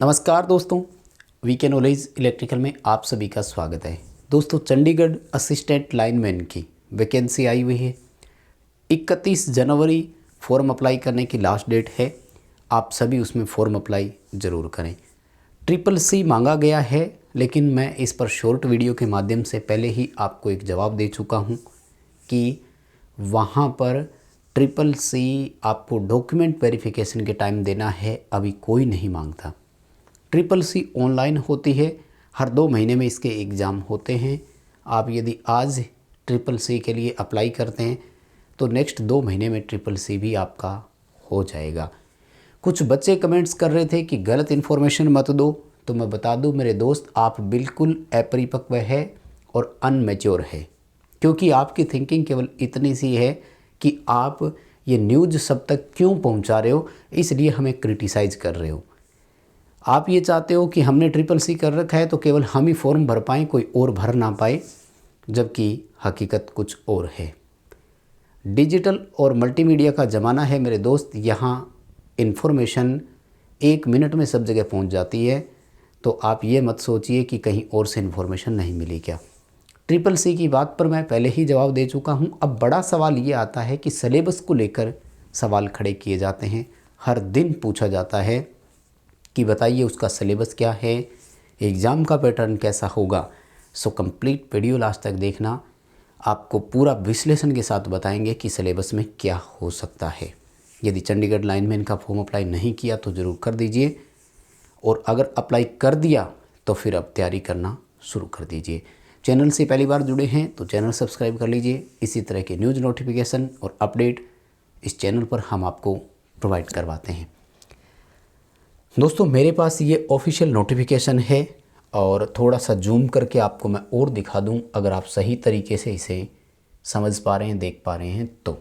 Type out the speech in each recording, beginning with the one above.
नमस्कार दोस्तों, VK knowledge electrical में आप सभी का स्वागत है। दोस्तों, चंडीगढ़ असिस्टेंट लाइनमैन की वैकेंसी आई हुई है। 31 जनवरी फॉर्म अप्लाई करने की लास्ट डेट है। आप सभी उसमें फ़ॉर्म अप्लाई ज़रूर करें। CCC मांगा गया है, लेकिन मैं इस पर शॉर्ट वीडियो के माध्यम से पहले ही आपको एक जवाब दे चुका हूँ कि वहाँ पर CCC आपको डॉक्यूमेंट वेरिफिकेशन के टाइम देना है, अभी कोई नहीं मांगता। CCC ऑनलाइन होती है, हर 2 महीने में इसके एग्ज़ाम होते हैं। आप यदि आज CCC के लिए अप्लाई करते हैं तो नेक्स्ट 2 महीने में CCC भी आपका हो जाएगा। कुछ बच्चे कमेंट्स कर रहे थे कि गलत इन्फॉर्मेशन मत दो, तो मैं बता दूं मेरे दोस्त, आप बिल्कुल अपरिपक्व है और अनमेच्योर है, क्योंकि आपकी थिंकिंग केवल इतनी सी है कि आप ये न्यूज़ सब तक क्यों पहुंचा रहे हो, इसलिए हमें क्रिटिसाइज़ कर रहे हो। आप ये चाहते हो कि हमने CCC कर रखा है तो केवल हम ही फॉर्म भर पाएँ, कोई और भर ना पाए, जबकि हकीकत कुछ और है। डिजिटल और मल्टीमीडिया का ज़माना है मेरे दोस्त, यहाँ इन्फॉर्मेशन 1 मिनट में सब जगह पहुँच जाती है। तो आप ये मत सोचिए कि कहीं और से इन्फॉर्मेशन नहीं मिली क्या। CCC की बात पर मैं पहले ही जवाब दे चुका हूँ। अब बड़ा सवाल ये आता है कि सिलेबस को लेकर सवाल खड़े किए जाते हैं। हर दिन पूछा जाता है कि बताइए उसका सिलेबस क्या है, एग्ज़ाम का पैटर्न कैसा होगा। सो कंप्लीट वीडियो लास्ट तक देखना, आपको पूरा विश्लेषण के साथ बताएंगे कि सिलेबस में क्या हो सकता है। यदि चंडीगढ़ लाइनमैन का फॉर्म अप्लाई नहीं किया तो ज़रूर कर दीजिए, और अगर अप्लाई कर दिया तो फिर अब तैयारी करना शुरू कर दीजिए। चैनल से पहली बार जुड़े हैं तो चैनल सब्सक्राइब कर लीजिए। इसी तरह के न्यूज़ नोटिफिकेशन और अपडेट इस चैनल पर हम आपको प्रोवाइड करवाते हैं। दोस्तों, मेरे पास ये ऑफिशियल नोटिफिकेशन है, और थोड़ा सा जूम करके आपको मैं और दिखा दूं, अगर आप सही तरीके से इसे समझ पा रहे हैं, देख पा रहे हैं तो।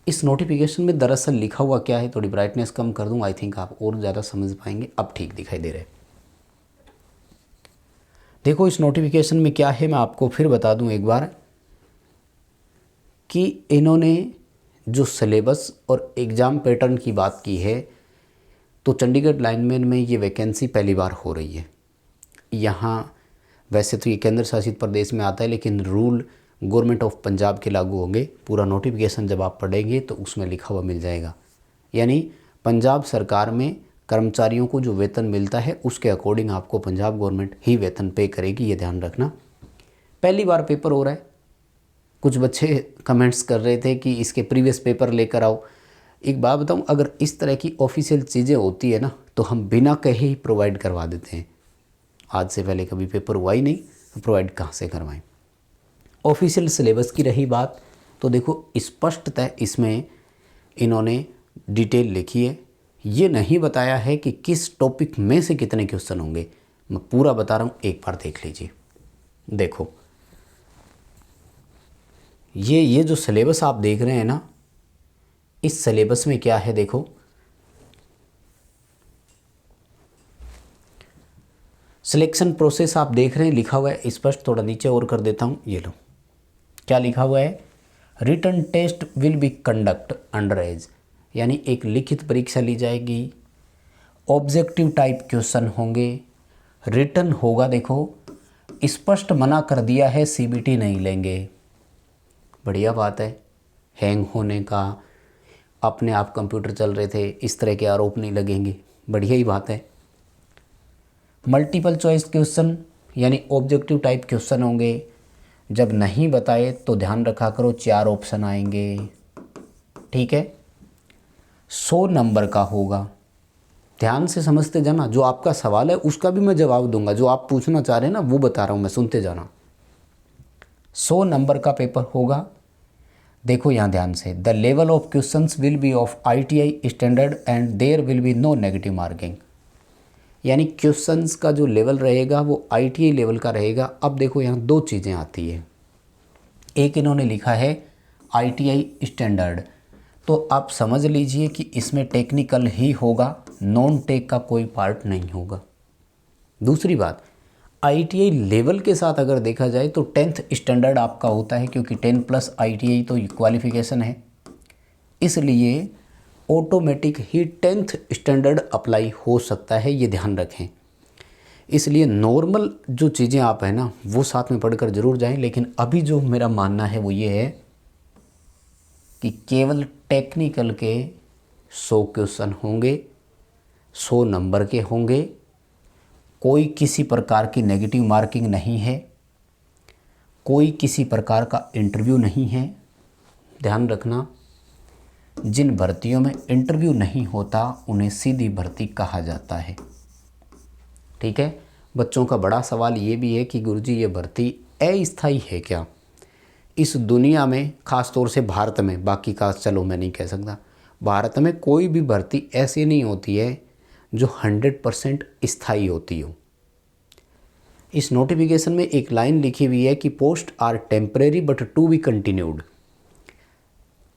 इस नोटिफिकेशन में दरअसल लिखा हुआ क्या है, थोड़ी ब्राइटनेस कम कर दूं, आई थिंक आप और ज़्यादा समझ पाएंगे। अब ठीक दिखाई दे रहा है। देखो इस नोटिफिकेशन में क्या है, मैं आपको फिर बता दूं एक बार कि इन्होंने जो सिलेबस और एग्ज़ाम पैटर्न की बात की है, तो चंडीगढ़ लाइनमैन में ये वैकेंसी पहली बार हो रही है। यहाँ वैसे तो ये केंद्र शासित प्रदेश में आता है, लेकिन रूल गवर्नमेंट ऑफ पंजाब के लागू होंगे। पूरा नोटिफिकेशन जब आप पढ़ेंगे तो उसमें लिखा हुआ मिल जाएगा। यानी पंजाब सरकार में कर्मचारियों को जो वेतन मिलता है उसके अकॉर्डिंग आपको पंजाब गवर्नमेंट ही वेतन पे करेगी, ये ध्यान रखना। पहली बार पेपर हो रहा है। कुछ बच्चे कमेंट्स कर रहे थे कि इसके प्रीवियस पेपर लेकर आओ। एक बात बताऊं, अगर इस तरह की ऑफिशियल चीज़ें होती है ना, तो हम बिना कहे ही प्रोवाइड करवा देते हैं। आज से पहले कभी पेपर हुआ ही नहीं तो प्रोवाइड कहाँ से करवाएं। ऑफिशियल सिलेबस की रही बात, तो देखो स्पष्टतः इसमें इन्होंने डिटेल लिखी है। ये नहीं बताया है कि किस टॉपिक में से कितने क्वेश्चन होंगे। मैं पूरा बता रहा हूँ, एक बार देख लीजिए। देखो ये जो सिलेबस आप देख रहे हैं ना, इस सिलेबस में क्या है देखो। सिलेक्शन प्रोसेस आप देख रहे हैं, लिखा हुआ है स्पष्ट। थोड़ा नीचे और कर देता हूँ, ये लो क्या लिखा हुआ है। Written test will be conduct under age, यानी एक लिखित परीक्षा ली जाएगी। ऑब्जेक्टिव टाइप क्वेश्चन होंगे, रिटन होगा। देखो स्पष्ट मना कर दिया है, CBT नहीं लेंगे। बढ़िया बात है। हैंग होने का, अपने आप कंप्यूटर चल रहे थे, इस तरह के आरोप नहीं लगेंगे, बढ़िया ही बात है। मल्टीपल चॉइस क्वेश्चन यानी ऑब्जेक्टिव टाइप क्वेश्चन होंगे। जब नहीं बताए तो ध्यान रखा करो, 4 ऑप्शन आएंगे, ठीक है। 100 नंबर का होगा। ध्यान से समझते जाना, जो आपका सवाल है उसका भी मैं जवाब दूंगा, जो आप पूछना चाह रहे हैं ना वो बता रहा हूँ मैं, सुनते जाना। 100 नंबर का पेपर होगा। देखो यहाँ ध्यान से, the level of questions will be of ITI standard and there will be no negative marking, यानी क्वेश्चंस का जो लेवल रहेगा वो ITI लेवल का रहेगा। अब देखो यहाँ 2 चीज़ें आती है। एक इन्होंने लिखा है ITI स्टैंडर्ड, तो आप समझ लीजिए कि इसमें टेक्निकल ही होगा, नॉन टेक का कोई पार्ट नहीं होगा। दूसरी बात, ITI लेवल के साथ अगर देखा जाए तो 10th स्टैंडर्ड आपका होता है, क्योंकि 10 प्लस ITI तो क्वालिफिकेशन है। इसलिए ऑटोमेटिक ही 10th स्टैंडर्ड अप्लाई हो सकता है, ये ध्यान रखें। इसलिए नॉर्मल जो चीज़ें आप हैं ना वो साथ में पढ़कर ज़रूर जाएं। लेकिन अभी जो मेरा मानना है वो ये है कि केवल टेक्निकल के 100 क्वेश्चन होंगे, 100 नंबर के होंगे, कोई किसी प्रकार की नेगेटिव मार्किंग नहीं है, कोई किसी प्रकार का इंटरव्यू नहीं है। ध्यान रखना, जिन भर्तियों में इंटरव्यू नहीं होता उन्हें सीधी भर्ती कहा जाता है। ठीक है। बच्चों का बड़ा सवाल ये भी है कि गुरुजी ये भर्ती अस्थायी है क्या? इस दुनिया में, ख़ास तौर से भारत में, बाकी का चलो मैं नहीं कह सकता, भारत में कोई भी भर्ती ऐसी नहीं होती है जो 100% स्थायी होती हो। इस नोटिफिकेशन में एक लाइन लिखी हुई है कि post are temporary but to be continued.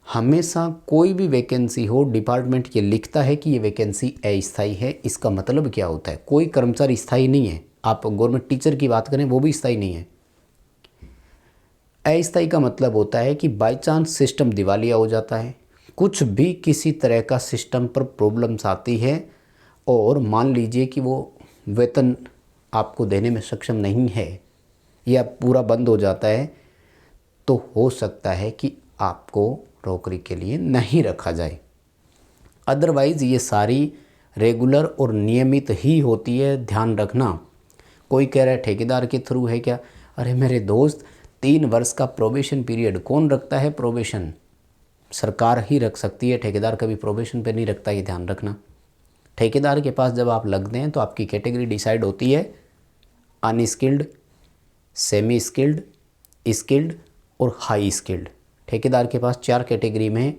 हमेशा कोई भी वैकेंसी हो, डिपार्टमेंट ये लिखता है कि ये वैकेंसी अस्थायी है। इसका मतलब क्या होता है? कोई कर्मचारी स्थायी नहीं है। आप गवर्नमेंट टीचर की बात करें वो भी स्थायी नहीं है। अस्थायी का मतलब होता है कि बाय चांस सिस्टम दिवालिया हो जाता है, कुछ भी किसी तरह का सिस्टम पर प्रॉब्लम्स आती है और मान लीजिए कि वो वेतन आपको देने में सक्षम नहीं है या पूरा बंद हो जाता है, तो हो सकता है कि आपको नौकरी के लिए नहीं रखा जाए। अदरवाइज़ ये सारी रेगुलर और नियमित ही होती है। ध्यान रखना। कोई कह रहा है ठेकेदार के थ्रू है क्या? अरे मेरे दोस्त, 3 वर्ष का प्रोबेशन पीरियड कौन रखता है? प्रोबेशन सरकार ही रख सकती है, ठेकेदार कभी प्रोबेशन पे नहीं रखता, ये ध्यान रखना। ठेकेदार के पास जब आप लगते हैं तो आपकी कैटेगरी डिसाइड होती है अनस्किल्ड, सेमी स्किल्ड, स्किल्ड और हाई स्किल्ड। ठेकेदार के पास 4 कैटेगरी में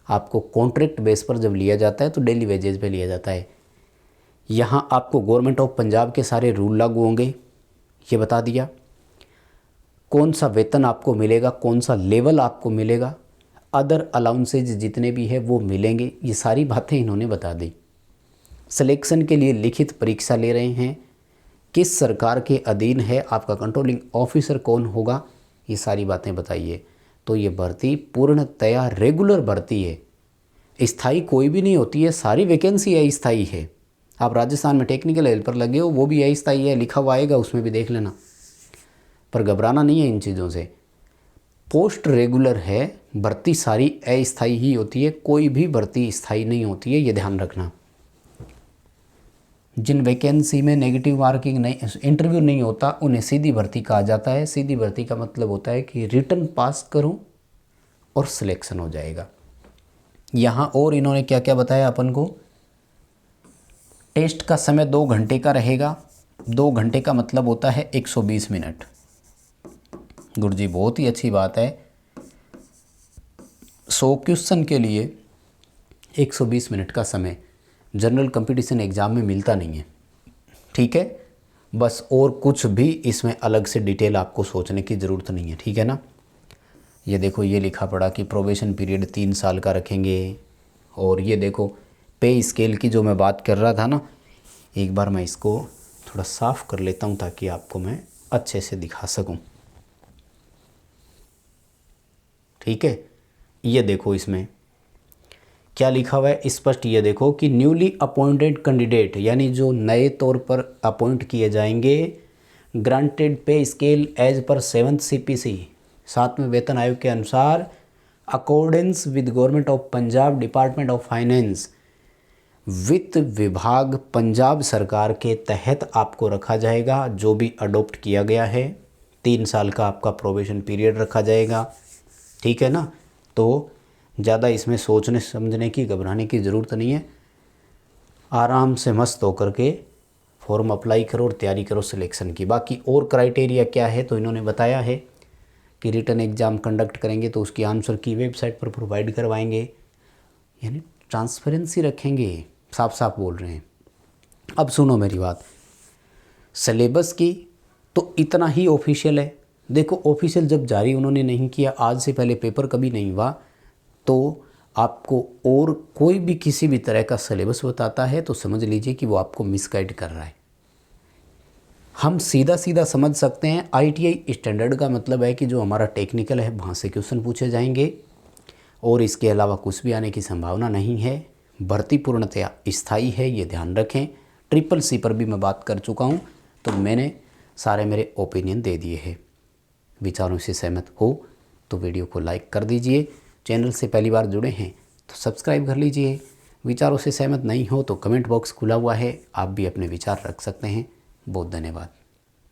आपको कॉन्ट्रैक्ट बेस पर जब लिया जाता है तो डेली वेजेस पे लिया जाता है। यहाँ आपको गवर्नमेंट ऑफ पंजाब के सारे रूल लागू होंगे, ये बता दिया। कौन सा वेतन आपको मिलेगा, कौन सा लेवल आपको मिलेगा, अदर अलाउंसेज जितने भी है वो मिलेंगे, ये सारी बातें इन्होंने बता दी। सिलेक्शन के लिए लिखित परीक्षा ले रहे हैं, किस सरकार के अधीन है, आपका कंट्रोलिंग ऑफिसर कौन होगा, ये सारी बातें बताइए। तो ये भर्ती पूर्णतया रेगुलर भर्ती है, स्थायी कोई भी नहीं होती है। सारी वैकेंसी अस्थायी है। आप राजस्थान में टेक्निकल हेल्पर लगे हो, वो भी अस्थायी है, लिखा हुआ आएगा, उसमें भी देख लेना। पर घबराना नहीं है इन चीज़ों से। पोस्ट रेगुलर है, भर्ती सारी अस्थायी ही होती है, कोई भी भर्ती स्थायी नहीं होती है, ये ध्यान रखना। जिन वैकेंसी में नेगेटिव मार्किंग नहीं, इंटरव्यू नहीं होता, उन्हें सीधी भर्ती कहा जाता है। सीधी भर्ती का मतलब होता है कि रिटन पास करो और सिलेक्शन हो जाएगा। यहाँ और इन्होंने क्या क्या बताया अपन को? टेस्ट का समय 2 घंटे का रहेगा। 2 घंटे का मतलब होता है 120 मिनट। गुरुजी बहुत ही अच्छी बात है। 100 क्वेश्चन के लिए 120 मिनट का समय जनरल कंपटीशन एग्ज़ाम में मिलता नहीं है। ठीक है, बस और कुछ भी इसमें अलग से डिटेल आपको सोचने की ज़रूरत नहीं है। ठीक है ना। ये देखो, ये लिखा पड़ा कि प्रोबेशन पीरियड 3 साल का रखेंगे। और ये देखो पे स्केल की जो मैं बात कर रहा था ना, एक बार मैं इसको थोड़ा साफ़ कर लेता हूँ ताकि आपको मैं अच्छे से दिखा सकूँ। ठीक है, ये देखो इसमें क्या लिखा हुआ है स्पष्ट। ये देखो कि न्यूली अपॉइंटेड कैंडिडेट, यानी जो नए तौर पर अपॉइंट किए जाएंगे, ग्रांटेड पे scale as per 7th CPC, 7वें वेतन आयोग के अनुसार, accordance with government of Punjab, department of finance, वित्त विभाग पंजाब सरकार के तहत आपको रखा जाएगा। जो भी अडोप्ट किया गया है, 3 साल का आपका प्रोबेशन पीरियड रखा जाएगा। ठीक है ना। तो ज़्यादा इसमें सोचने समझने की, घबराने की ज़रूरत नहीं है। आराम से मस्त होकर के फॉर्म अप्लाई करो और तैयारी करो सिलेक्शन की। बाकी और क्राइटेरिया क्या है तो इन्होंने बताया है कि रिटन एग्ज़ाम कंडक्ट करेंगे तो उसकी आंसर की वेबसाइट पर प्रोवाइड करवाएंगे, यानी ट्रांसपेरेंसी रखेंगे। साफ साफ बोल रहे हैं। अब सुनो मेरी बात, सिलेबस की तो इतना ही ऑफिशियल है। देखो ऑफिशियल जब जारी उन्होंने नहीं किया, आज से पहले पेपर कभी नहीं हुआ, तो आपको और कोई भी किसी भी तरह का सिलेबस बताता है तो समझ लीजिए कि वो आपको मिसगाइड कर रहा है। हम सीधा सीधा समझ सकते हैं, ITI स्टैंडर्ड का मतलब है कि जो हमारा टेक्निकल है वहाँ से क्वेश्चन पूछे जाएंगे और इसके अलावा कुछ भी आने की संभावना नहीं है। भर्ती पूर्णतया स्थायी है, ये ध्यान रखें। ट्रिपल सी पर भी मैं बात कर चुका हूँ, तो मैंने सारे मेरे ओपिनियन दे दिए हैं। विचारों से सहमत हो तो वीडियो को लाइक कर दीजिए। चैनल से पहली बार जुड़े हैं तो सब्सक्राइब कर लीजिए। विचारों से सहमत नहीं हो तो कमेंट बॉक्स खुला हुआ है, आप भी अपने विचार रख सकते हैं। बहुत धन्यवाद।